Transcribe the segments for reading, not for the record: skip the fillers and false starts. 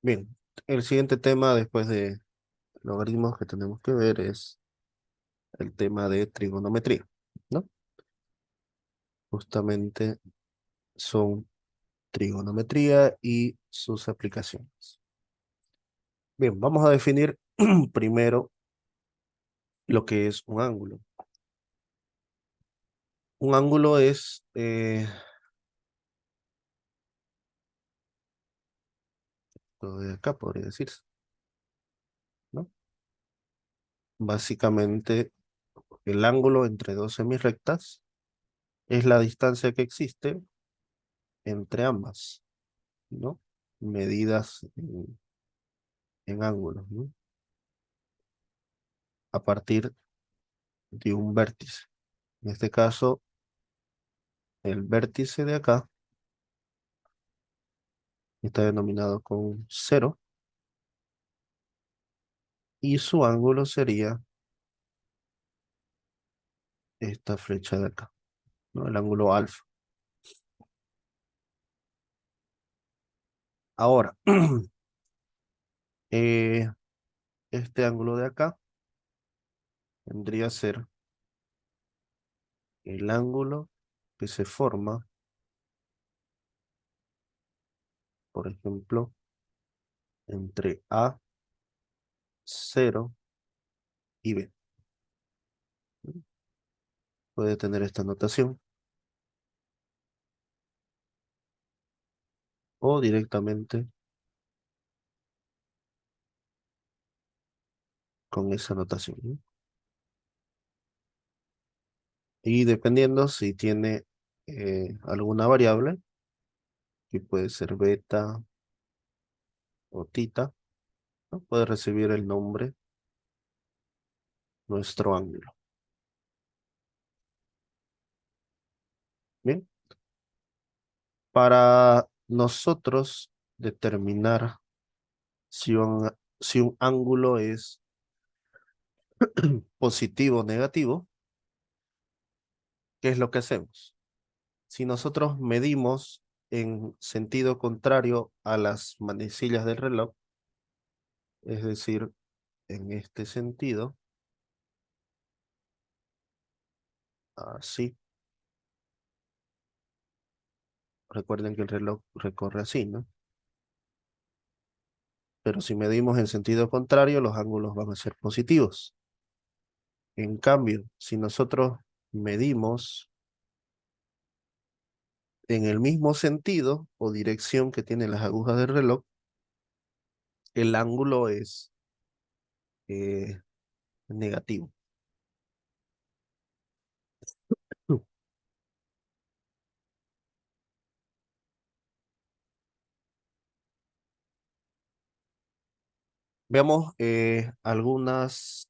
Bien, el siguiente tema después de logaritmos que tenemos que ver es el tema de trigonometría, ¿no? Justamente son trigonometría y sus aplicaciones. Bien, vamos a definir primero lo que es un ángulo. Un ángulo es lo de acá, podría decirse, ¿no? Básicamente, el ángulo entre dos semirrectas es la distancia que existe entre ambas, ¿no? Medidas en ángulos, ¿no? A partir de un vértice. En este caso, el vértice de acá está denominado con cero y su ángulo sería esta flecha de acá, ¿no? El ángulo alfa. Ahora, eh, este ángulo de acá vendría a ser el ángulo que se forma, por ejemplo, entre A, cero y B. Puede tener esta notación o directamente con esa notación, ¿no? Y dependiendo si tiene alguna variable, que puede ser beta o tita, ¿no? Puede recibir el nombre nuestro ángulo. Bien, para nosotros determinar si un ángulo es positivo o negativo, ¿qué es lo que hacemos? Si nosotros medimos en sentido contrario a las manecillas del reloj, es decir, en este sentido, así, recuerden que el reloj recorre así, ¿no? Pero si medimos en sentido contrario, los ángulos van a ser positivos. En cambio, si nosotros medimos en el mismo sentido o dirección que tienen las agujas del reloj, el ángulo es eh, negativo. Veamos algunas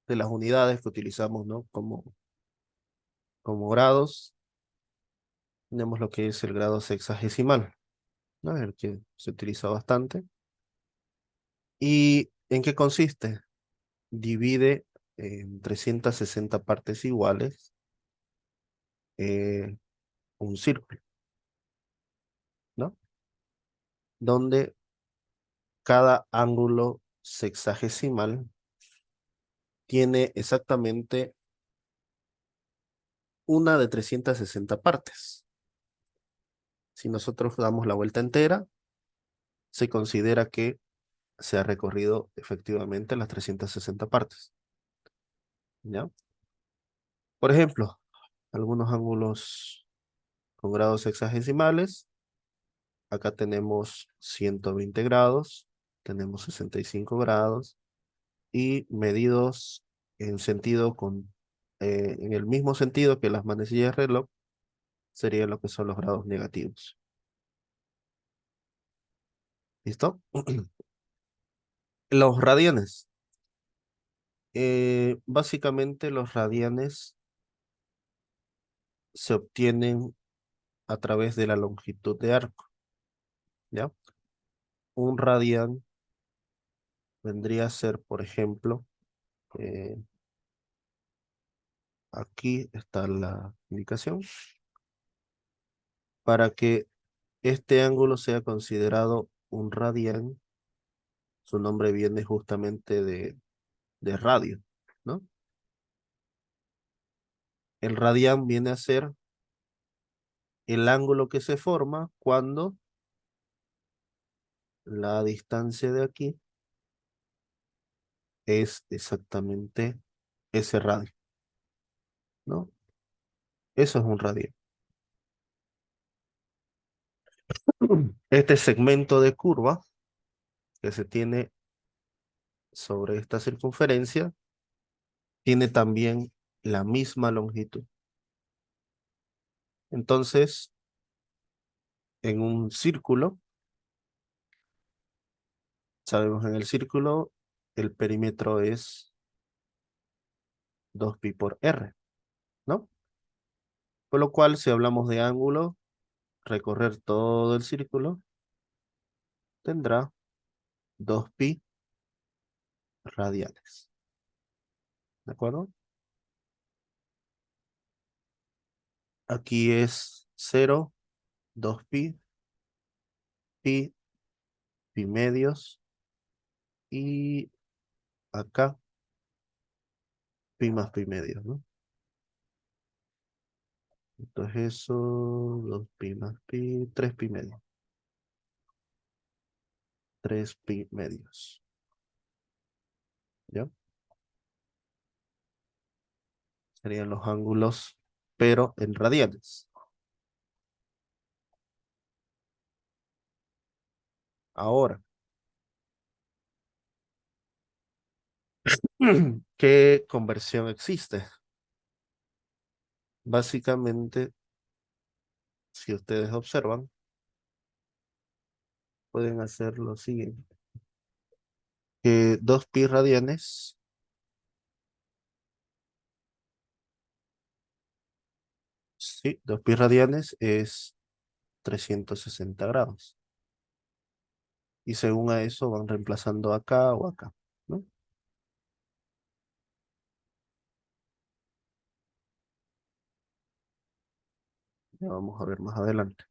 de las unidades que utilizamos, ¿no? Como grados. Tenemos lo que es el grado sexagesimal, ¿no? El que se utiliza bastante. ¿Y en qué consiste? Divide en 360 partes iguales eh, un círculo, ¿no? Donde cada ángulo sexagesimal tiene exactamente una de 360 partes. Si nosotros damos la vuelta entera, se considera que se ha recorrido efectivamente las 360 partes, ¿ya? Por ejemplo, algunos ángulos con grados sexagesimales. Acá tenemos 120 grados, tenemos 65 grados y medidos en en el mismo sentido que las manecillas de reloj, serían lo que son los grados negativos. ¿Listo? Los radianes. Básicamente los radianes se obtienen a través de la longitud de arco, ¿ya? Un radian vendría a ser, por ejemplo, eh, aquí está la indicación, Para que este ángulo sea considerado un radián, su nombre viene justamente de radio, ¿no? El radián viene a ser el ángulo que se forma cuando la distancia de aquí es exactamente ese radio, ¿no? Eso es un radio. Este segmento de curva que se tiene sobre esta circunferencia tiene también la misma longitud. Entonces, en un círculo, sabemos en el círculo, el perímetro es 2pi por r, ¿no? Por lo cual, si hablamos de ángulo, recorrer todo el círculo tendrá 2pi radianes. ¿De acuerdo? Aquí es 0, 2pi, pi, pi medios y acá pi más pi medios, ¿no? Entonces eso, 2pi más pi, 3pi medios. 3pi medios. ¿Ya? Serían los ángulos, pero en radianes. Ahora, ¿qué conversión existe? Básicamente, si ustedes observan, pueden hacer lo siguiente. Que 2pi radianes, sí, 2pi radianes es 360 grados. Y según a eso van reemplazando acá o acá, ¿no? Ya vamos a ver más adelante.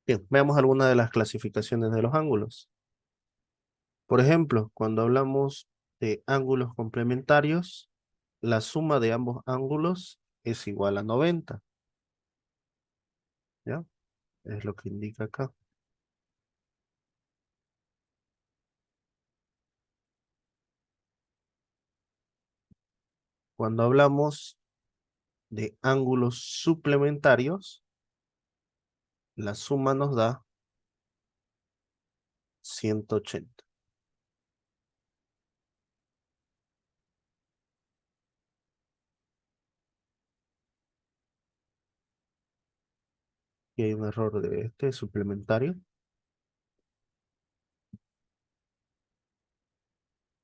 Bien, veamos algunas de las clasificaciones de los ángulos. Por ejemplo, cuando hablamos de ángulos complementarios, la suma de ambos ángulos es igual a 90, ¿ya? Es lo que indica acá. Cuando hablamos de ángulos suplementarios, la suma nos da 180. Y hay un error de este suplementario.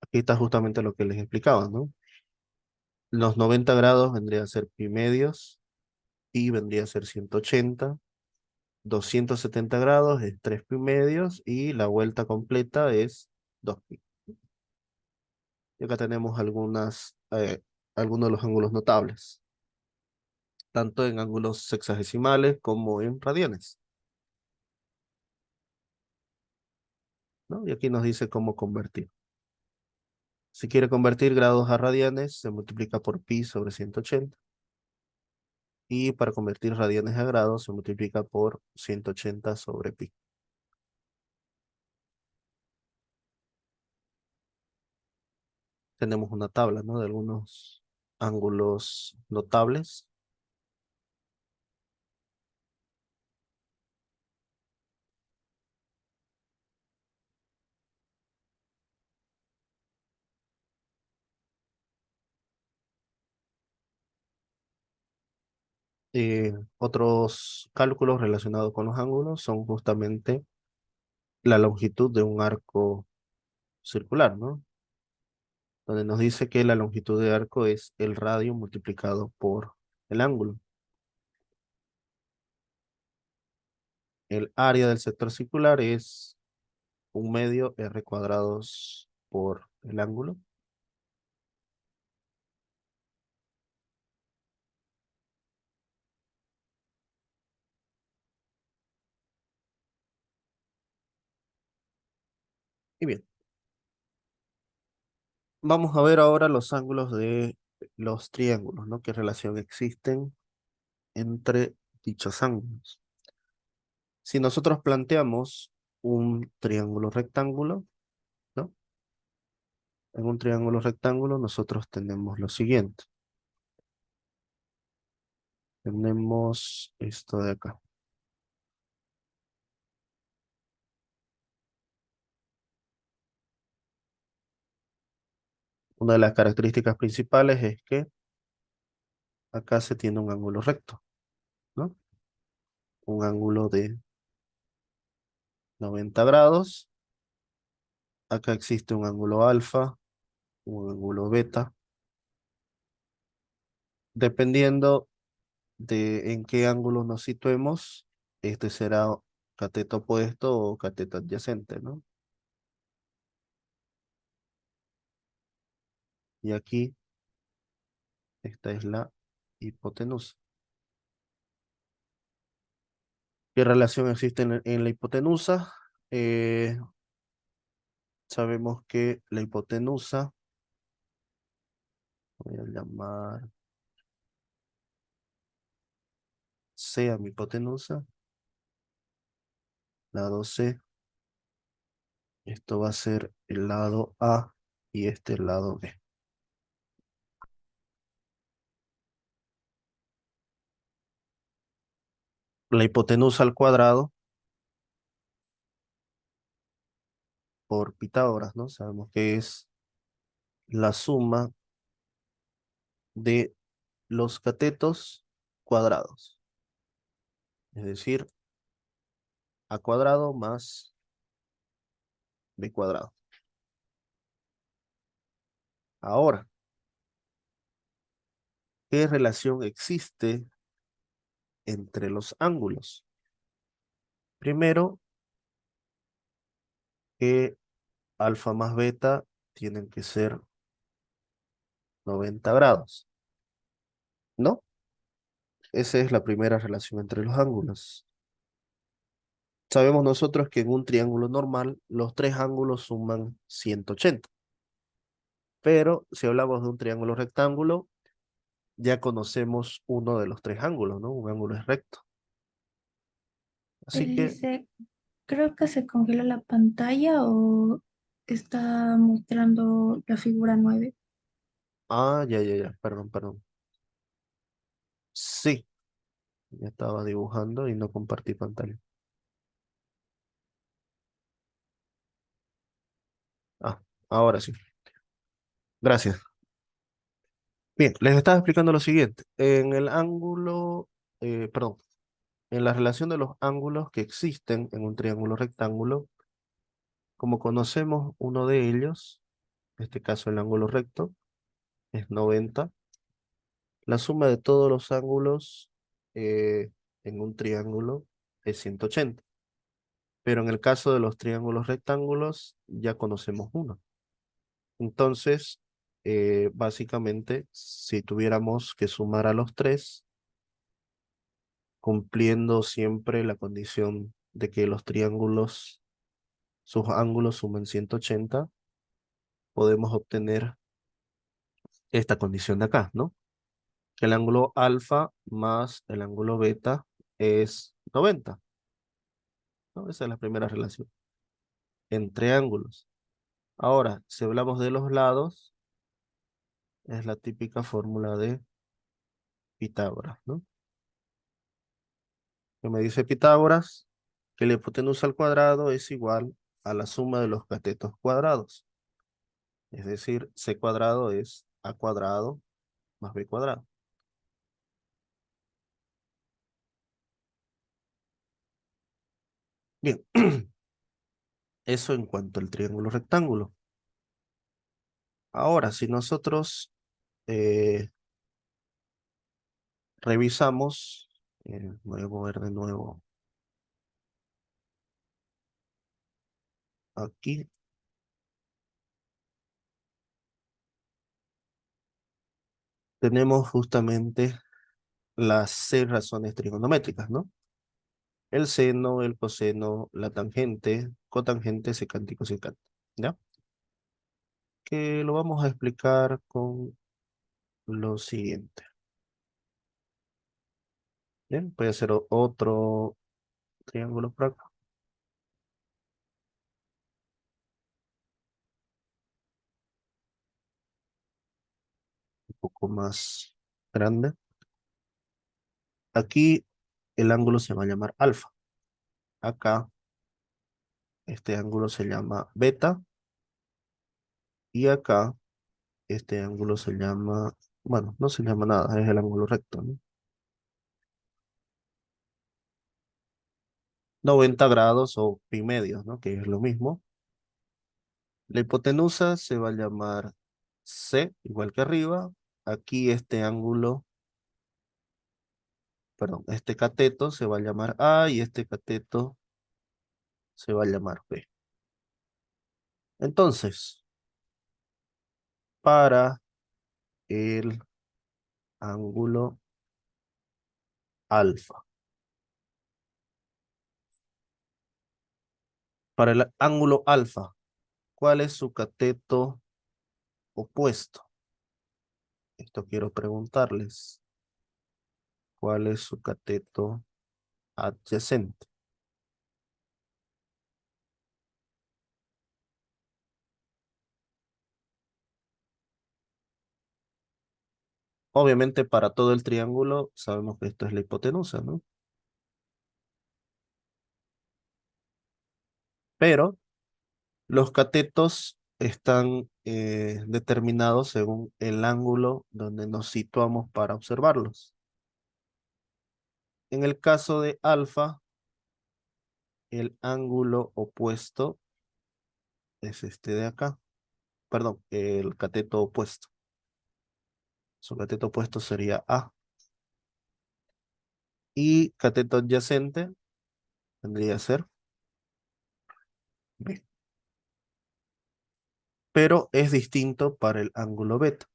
Aquí está justamente lo que les explicaba, ¿no? Los 90 grados vendría a ser pi medios, pi vendría a ser 180, 270 grados es 3 pi medios y la vuelta completa es 2 pi. Y acá tenemos algunos de los ángulos notables, tanto en ángulos sexagesimales como en radianes, ¿no? Y aquí nos dice cómo convertir. Si quiere convertir grados a radianes, se multiplica por pi sobre 180. Y para convertir radianes a grados, se multiplica por 180 sobre pi. Tenemos una tabla, ¿no? De algunos ángulos notables. Otros cálculos relacionados con los ángulos son justamente la longitud de un arco circular, ¿no? Donde nos dice que la longitud de arco es el radio multiplicado por el ángulo. El área del sector circular es un medio r cuadrados por el ángulo. Y bien, vamos a ver ahora los ángulos de los triángulos, ¿no? ¿Qué relación existen entre dichos ángulos? Si nosotros planteamos un triángulo rectángulo, ¿no? En un triángulo rectángulo nosotros tenemos lo siguiente. Tenemos esto de acá. Una de las características principales es que acá se tiene un ángulo recto, ¿no? Un ángulo de 90 grados. Acá existe un ángulo alfa, un ángulo beta. Dependiendo de en qué ángulo nos situemos, este será cateto opuesto o cateto adyacente, ¿no? Y aquí, esta es la hipotenusa. ¿Qué relación existe en la hipotenusa? Sabemos que la hipotenusa, voy a llamar C a mi hipotenusa, lado C, esto va a ser el lado A y este el lado B. La hipotenusa al cuadrado por Pitágoras, ¿no? Sabemos que es la suma de los catetos cuadrados, es decir, A cuadrado más B cuadrado. Ahora, ¿qué relación existe entre los ángulos? Primero, que alfa más beta tienen que ser 90 grados, ¿no? Esa es la primera relación entre los ángulos. Sabemos nosotros que en un triángulo normal los tres ángulos suman 180. Pero si hablamos de un triángulo rectángulo, ya conocemos uno de los tres ángulos, ¿no? Un ángulo es recto. Así que, Dice, creo que se congeló la pantalla o está mostrando la figura 9. ya, perdón. Sí, ya estaba dibujando y no compartí pantalla. Ah, ahora sí. Gracias. Bien, les estaba explicando lo siguiente. En el ángulo, perdón, en la relación de los ángulos que existen en un triángulo rectángulo, como conocemos uno de ellos, en este caso el ángulo recto, es 90. La suma de todos los ángulos en un triángulo es 180. Pero en el caso de los triángulos rectángulos, ya conocemos uno. Entonces, básicamente, si tuviéramos que sumar a los tres, cumpliendo siempre la condición de que los triángulos, sus ángulos suman 180, podemos obtener esta condición de acá, ¿no? Que el ángulo alfa más el ángulo beta es 90, ¿no? Esa es la primera relación entre ángulos. Ahora, si hablamos de los lados, es la típica fórmula de Pitágoras, ¿no? Que me dice Pitágoras que la hipotenusa al cuadrado es igual a la suma de los catetos cuadrados. Es decir, c cuadrado es a cuadrado más b cuadrado. Bien, eso en cuanto al triángulo rectángulo. Ahora, si nosotros eh, revisamos, voy a mover de nuevo aquí tenemos justamente las 6 razones trigonométricas, ¿no? El seno, el coseno, la tangente, cotangente, secante y cosecante, ¿ya? Que lo vamos a explicar con lo siguiente. Bien, voy a hacer otro triángulo por acá, un poco más grande. Aquí el ángulo se va a llamar alfa. Acá este ángulo se llama beta y acá este ángulo se llama, bueno, no se llama nada, es el ángulo recto, ¿no? 90 grados o pi medios, ¿no? Que es lo mismo. La hipotenusa se va a llamar C, igual que arriba. Aquí este ángulo, perdón, este cateto se va a llamar A y este cateto se va a llamar B. Entonces, para el ángulo alfa, para el ángulo alfa, ¿cuál es su cateto opuesto? Esto quiero preguntarles. ¿Cuál es su cateto adyacente? Obviamente para todo el triángulo sabemos que esto es la hipotenusa, ¿no? Pero los catetos están determinados según el ángulo donde nos situamos para observarlos. En el caso de alfa, el ángulo opuesto es este de acá. Perdón, el cateto opuesto. Su cateto opuesto sería A. Y cateto adyacente vendría a ser B. Pero es distinto para el ángulo beta.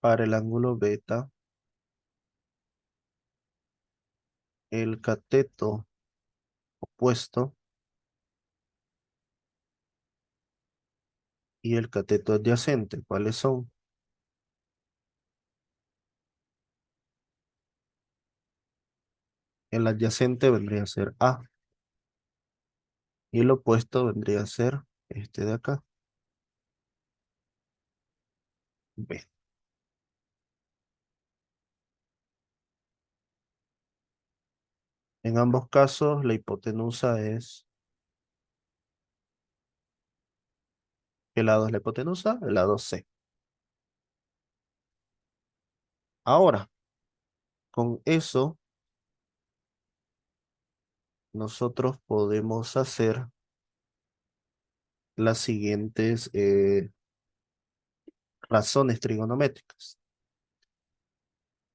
Para el ángulo beta, el cateto opuesto y el cateto adyacente, ¿cuáles son? El adyacente vendría a ser A y el opuesto vendría a ser este de acá, B. En ambos casos, la hipotenusa es, ¿qué lado es la hipotenusa? El lado C. Ahora, con eso, nosotros podemos hacer las siguientes razones trigonométricas.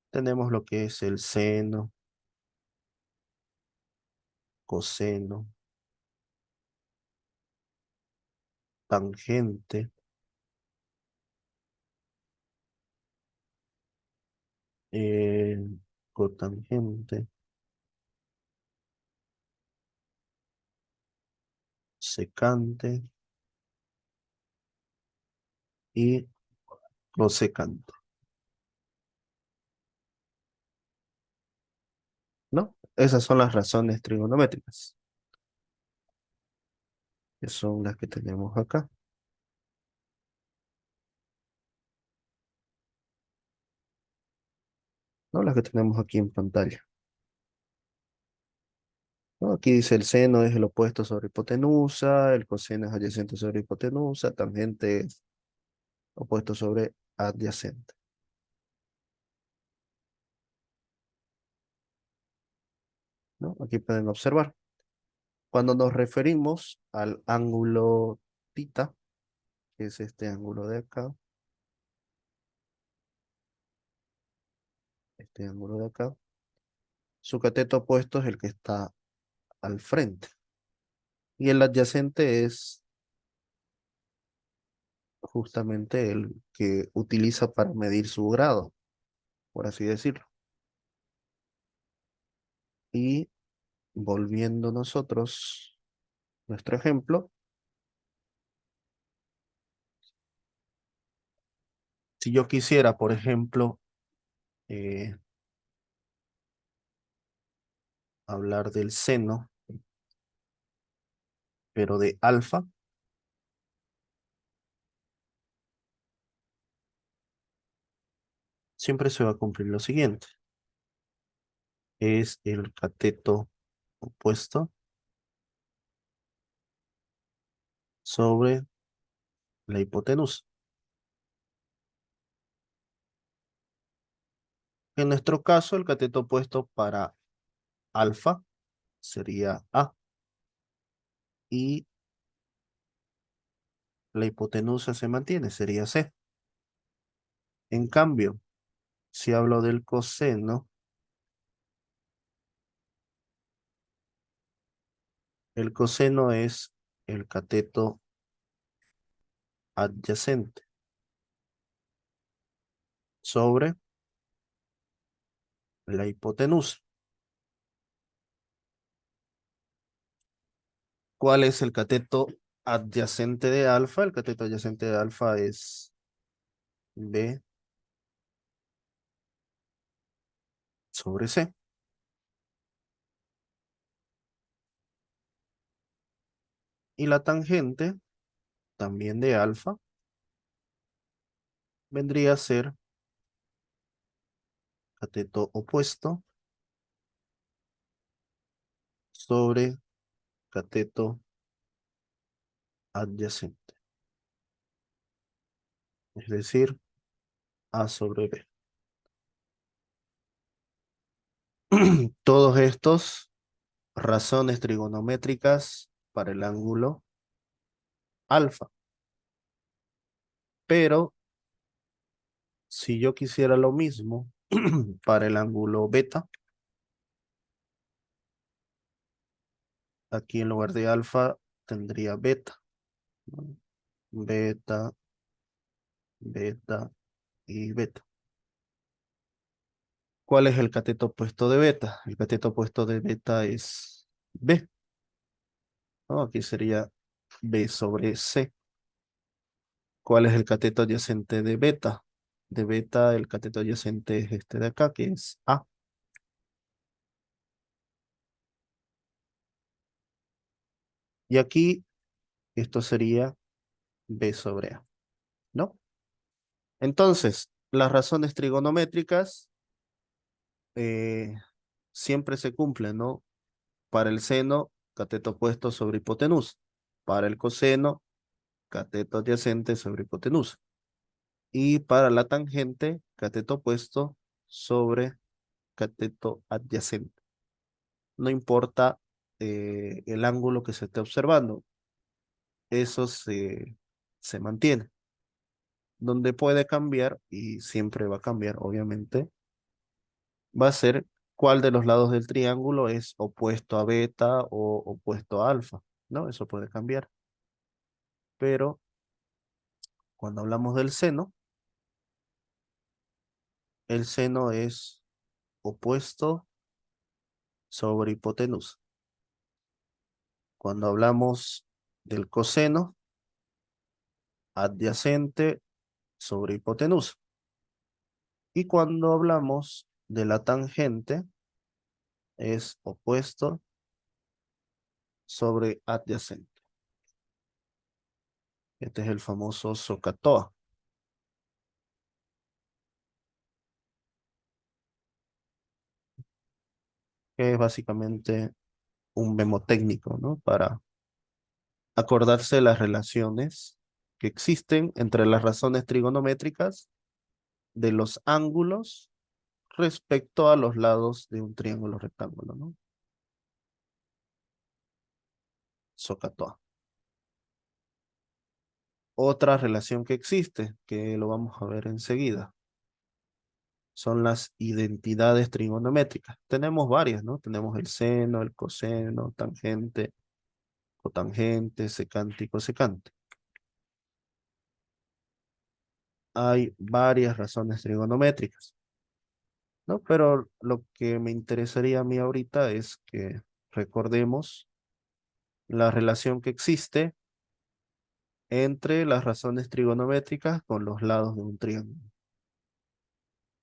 Tenemos lo que es el seno, coseno, tangente, eh, cotangente, secante y cosecante, ¿no? Esas son las razones trigonométricas, que son las que tenemos acá, ¿no? Las que tenemos aquí en pantalla, ¿no? Aquí dice el seno es el opuesto sobre hipotenusa, el coseno es adyacente sobre hipotenusa, tangente es opuesto sobre adyacente, ¿no? Aquí pueden observar. Cuando nos referimos al ángulo tita, que es este ángulo de acá, este ángulo de acá, su cateto opuesto es el que está al frente. Y el adyacente es justamente el que utiliza para medir su grado, por así decirlo. Y volviendo nosotros, nuestro ejemplo, si yo quisiera, por ejemplo, eh, hablar del seno, pero de alfa, siempre se va a cumplir lo siguiente. Es el cateto opuesto sobre la hipotenusa. En nuestro caso, el cateto opuesto para alfa sería A y la hipotenusa se mantiene, sería C. En cambio, si hablo del coseno, el coseno es el cateto adyacente sobre la hipotenusa. ¿Cuál es el cateto adyacente de alfa? El cateto adyacente de alfa es B sobre C. Y la tangente, también de alfa, vendría a ser cateto opuesto sobre cateto adyacente. Es decir, A sobre B. Todos estos razones trigonométricas para el ángulo alfa. Pero si yo quisiera lo mismo para el ángulo beta, aquí en lugar de alfa tendría beta, ¿no? Beta, beta y beta. ¿Cuál es el cateto opuesto de beta? El cateto opuesto de beta es B, ¿no? Aquí sería B sobre C. ¿Cuál es el cateto adyacente de beta? De beta, el cateto adyacente es este de acá, que es A. Y aquí esto sería B sobre A, ¿no? Entonces, las razones trigonométricas eh, siempre se cumplen, ¿no? Para el seno, cateto opuesto sobre hipotenusa. Para el coseno, cateto adyacente sobre hipotenusa. Y para la tangente, cateto opuesto sobre cateto adyacente. No importa el ángulo que se esté observando, eso se mantiene. Donde puede cambiar, y siempre va a cambiar, obviamente, va a ser cuál de los lados del triángulo es opuesto a beta o opuesto a alfa, ¿no? Eso puede cambiar. Pero cuando hablamos del seno, el seno es opuesto sobre hipotenusa. Cuando hablamos del coseno, adyacente sobre hipotenusa. Y cuando hablamos de la tangente, es opuesto sobre adyacente. Este es el famoso SOHCAHTOA, que es básicamente un memotécnico, ¿no? Para acordarse de las relaciones que existen entre las razones trigonométricas de los ángulos respecto a los lados de un triángulo rectángulo, ¿no? SOHCAHTOA. Otra relación que existe, que lo vamos a ver enseguida, son las identidades trigonométricas. Tenemos varias, ¿no? Tenemos el seno, el coseno, tangente, cotangente, secante y cosecante. Hay varias razones trigonométricas, ¿no? Pero lo que me interesaría a mí ahorita es que recordemos la relación que existe entre las razones trigonométricas con los lados de un triángulo,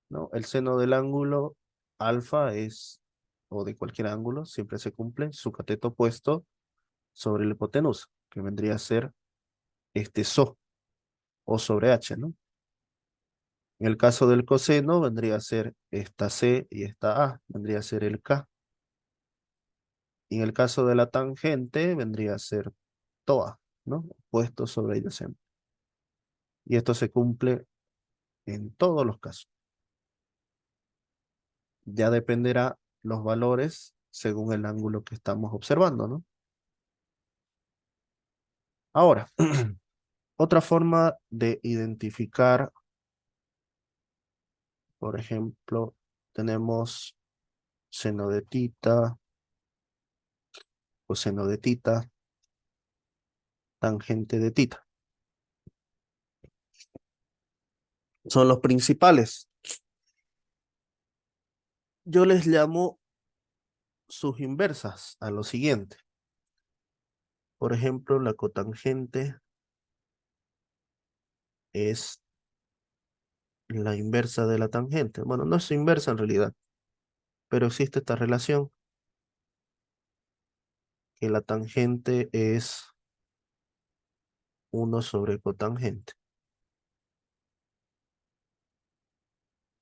¿no? El seno del ángulo alfa es, o de cualquier ángulo, siempre se cumple su cateto opuesto sobre la hipotenusa, que vendría a ser este SO, o sobre H, ¿no? En el caso del coseno vendría a ser esta C y esta A, vendría a ser el K. Y en el caso de la tangente vendría a ser TOA, ¿no? Puesto sobre adyacente. Y esto se cumple en todos los casos. Ya dependerá los valores según el ángulo que estamos observando, ¿no? Ahora, otra forma de identificar, por ejemplo, tenemos seno de tita, coseno de tita, tangente de tita. Son los principales. Yo les llamo sus inversas a lo siguiente. Por ejemplo, la cotangente es la inversa de la tangente. Bueno, no es inversa en realidad, pero existe esta relación que la tangente es 1 sobre cotangente.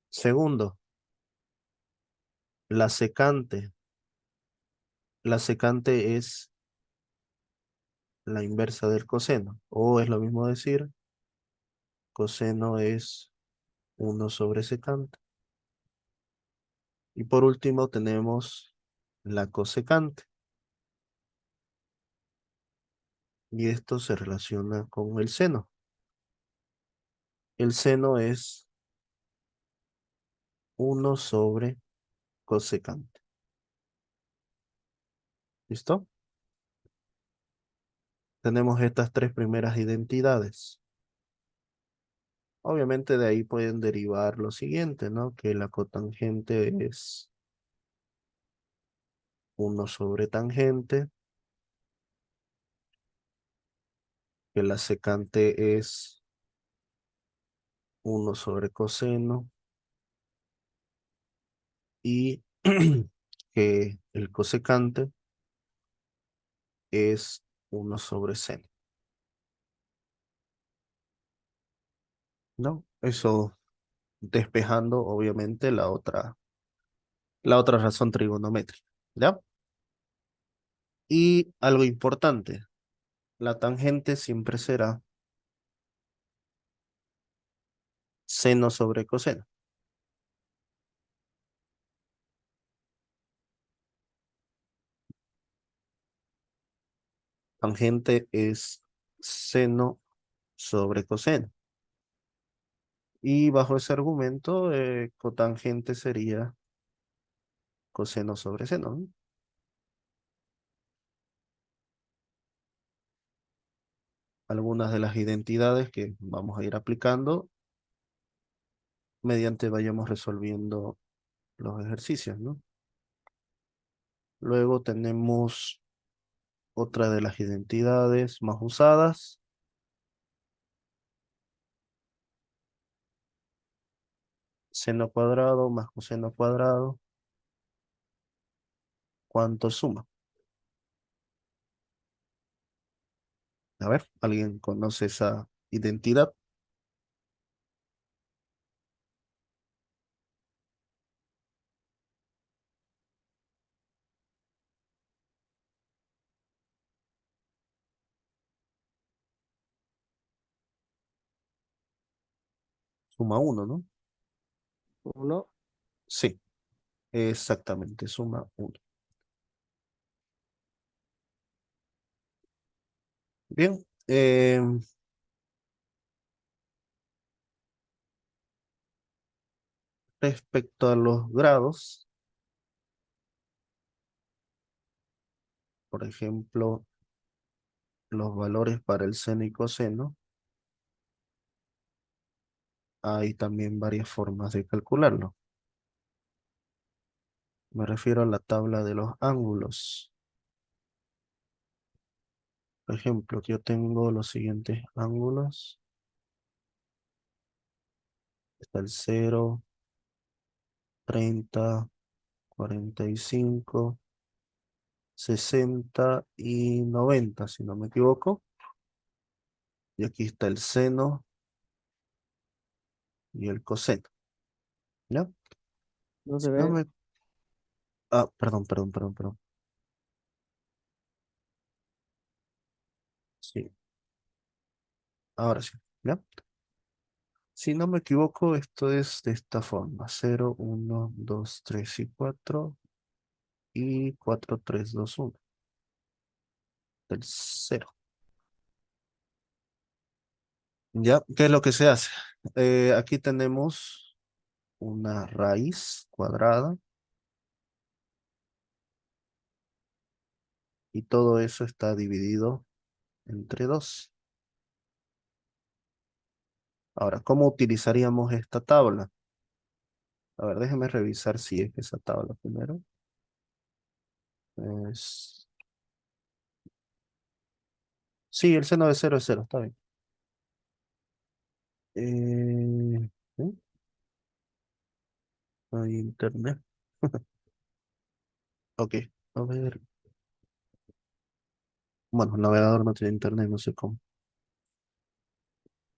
Segundo, la secante. La secante es la inversa del coseno, o es lo mismo decir, coseno es 1 sobre secante. Y por último tenemos la cosecante. Y esto se relaciona con el seno. El seno es 1 sobre cosecante. ¿Listo? Tenemos estas tres primeras identidades. Obviamente de ahí pueden derivar lo siguiente, ¿no? Que la cotangente es 1 sobre tangente, que la secante es 1 sobre coseno y que el cosecante es 1 sobre seno, ¿no? Eso despejando obviamente la otra razón trigonométrica, ¿ya? Y algo importante, la tangente siempre será seno sobre coseno. Tangente es seno sobre coseno. Y bajo ese argumento, cotangente sería coseno sobre seno, ¿no? Algunas de las identidades que vamos a ir aplicando mediante vayamos resolviendo los ejercicios, ¿no? Luego tenemos otra de las identidades más usadas, seno cuadrado más coseno cuadrado, ¿cuánto suma? A ver, ¿alguien conoce esa identidad? Suma uno, ¿no? Uno, sí, exactamente, suma uno. Bien, respecto a los grados, por ejemplo, los valores para el seno y coseno, hay también varias formas de calcularlo. Me refiero a la tabla de los ángulos. Por ejemplo, yo tengo los siguientes ángulos. Está el 0, 30, 45, 60 y 90, si no me equivoco. Y aquí está el seno y el coseno, ¿ya? No se Si no ve. me... Ah, perdón. Sí, ahora sí, ¿ya? Si no me equivoco, esto es de esta forma. 0, 1, 2, 3 y 4. Y 4, 3, 2, 1. Del 0. ¿Ya? ¿Qué es lo que se hace? Aquí tenemos una raíz cuadrada y todo eso está dividido entre 2. Ahora, ¿cómo utilizaríamos esta tabla? A ver, déjeme revisar si es esa tabla primero. Es... Sí, el seno de 0 es 0, está bien. ¿Sí? Hay internet. Ok, a ver. Bueno, el navegador no tiene internet, no sé cómo.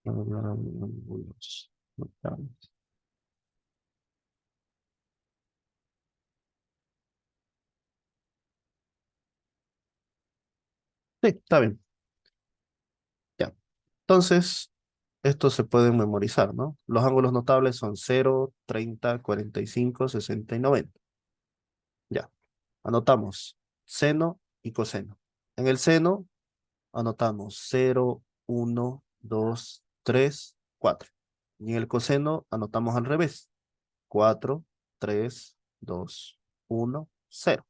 Ángulos. Sí, está bien. Ya. Entonces, estos se pueden memorizar, ¿no? Los ángulos notables son 0, 30, 45, 60 y 90. Ya. Anotamos seno y coseno. En el seno anotamos 0, 1, 2, 3, 4. Y en el coseno anotamos al revés. 4, 3, 2, 1, 0.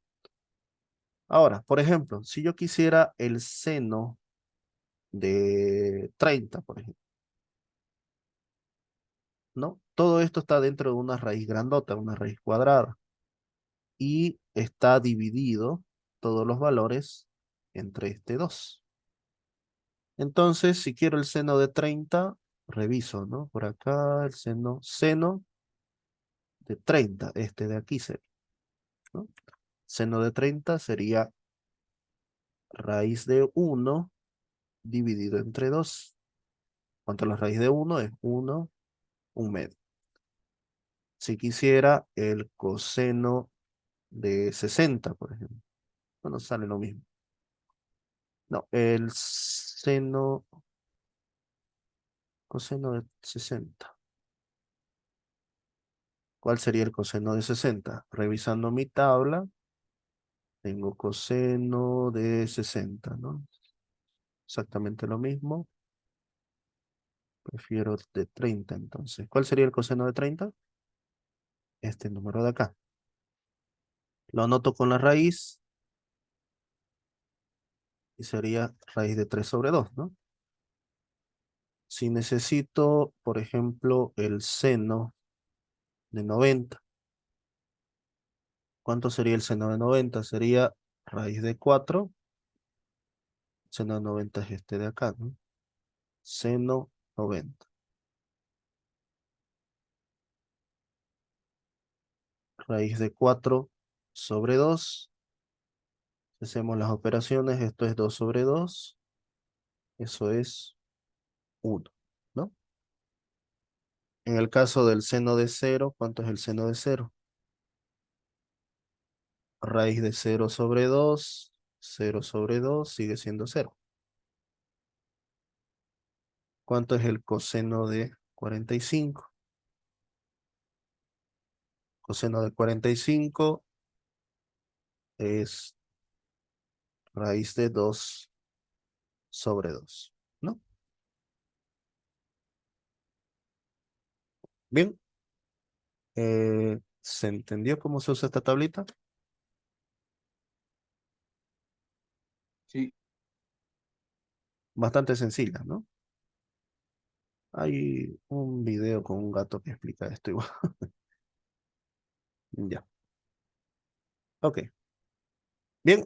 Ahora, por ejemplo, si yo quisiera el seno de 30, por ejemplo, ¿no? Todo esto está dentro de una raíz grandota, una raíz cuadrada, y está dividido todos los valores entre este 2. Entonces, si quiero el seno de 30, reviso, ¿no? Por acá el seno de 30, este de aquí sería, ¿no? Seno de 30 sería raíz de 1 dividido entre 2. ¿Cuánto es la raíz de 1? Es 1, 1 medio. Si quisiera el coseno de 60, por ejemplo, bueno, sale lo mismo. No, el coseno de 60. ¿Cuál sería el coseno de 60? Revisando mi tabla, tengo coseno de 60, ¿no? Exactamente lo mismo. Prefiero de 30 entonces. ¿Cuál sería el coseno de 30? Este número de acá. Lo anoto con la raíz y sería raíz de 3 sobre 2, ¿no? Si necesito, por ejemplo, el seno de 90, ¿cuánto sería el seno de 90? Sería raíz de 4. Seno de 90 es este de acá, ¿no? Seno 90. Raíz de 4 sobre 2. Hacemos las operaciones. Esto es 2 sobre 2. Eso es 1, ¿no? En el caso del seno de 0, ¿cuánto es el seno de 0? Raíz de 0 sobre 2. 0 sobre 2 sigue siendo 0. ¿Cuánto es el coseno de 45? Coseno de 45 es raíz de 2 sobre 2, ¿no? Bien, ¿se entendió cómo se usa esta tablita? Sí. bastante sencillas, ¿no? Hay un video con un gato que explica esto igual. Ya, ok. Bien,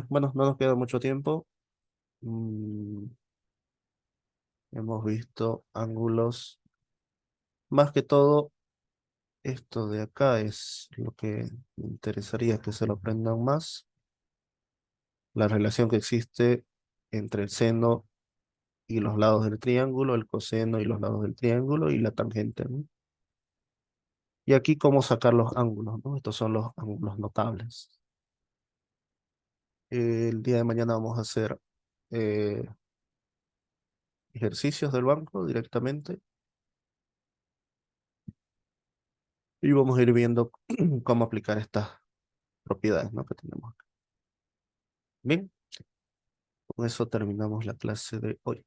bueno, no nos queda mucho tiempo. Mm, hemos visto ángulos. Más que todo, esto de acá es lo que me interesaría que se lo aprendan más. La relación que existe entre el seno y los lados del triángulo, el coseno y los lados del triángulo y la tangente, ¿no? Y aquí cómo sacar los ángulos, ¿no? Estos son los ángulos notables. El día de mañana vamos a hacer eh, ejercicios del banco directamente y vamos a ir viendo cómo aplicar estas propiedades, ¿no? Que tenemos acá. Bien, con eso terminamos la clase de hoy.